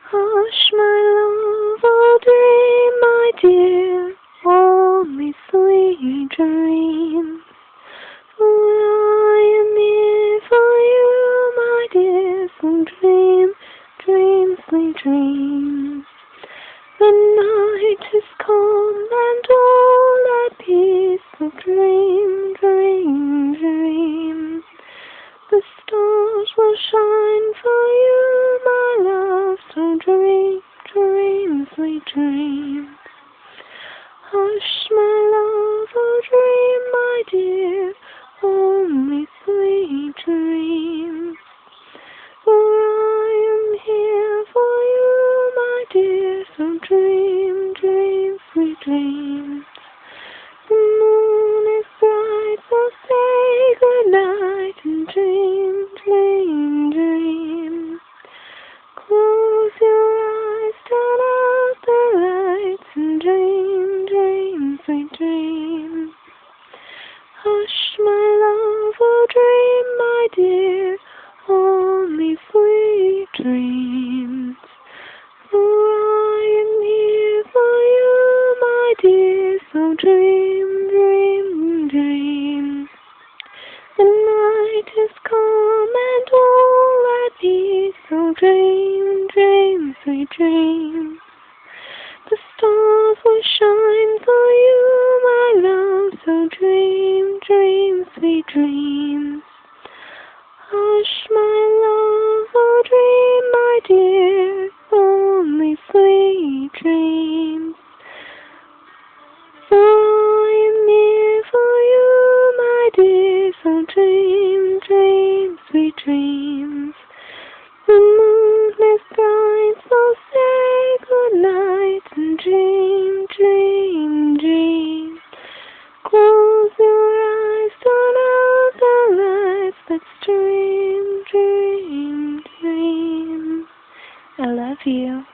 Hush, my love, oh dream, my dear, only sweet dreams. For I am here for you, my dear, so dream, dream, sweet dreams. The night is calm and all at peace, so dream, dream, dream. The stars will shine for you, my love, so dream, dream, sweet dreams. Hush, my love, oh dream, my dear, only sweet dreams. For I am here for you, my dear, so dream, dream, sweet dreams. The moon is bright, so say good night and dream, dream, dream. Close your eyes, turn out the lights and dream, dream, sweet dreams. Hush, my love, oh dream, my dear, only sweet dreams. For I am here for you, my dear, so dream, dream, dream. The night is calm and all at peace, so dream, dream, sweet dreams. The stars will shine for you, my love, so dream, dream, sweet dreams. Hush, my love, oh dream, my dear, only sweet dreams. For I am here for you, my dear, so dream, dream, sweet dreams. The moon is bright, so say good night and dream, dream, dream. Close your eyes, turn out the lights, let's dream, dream, dream. I love you.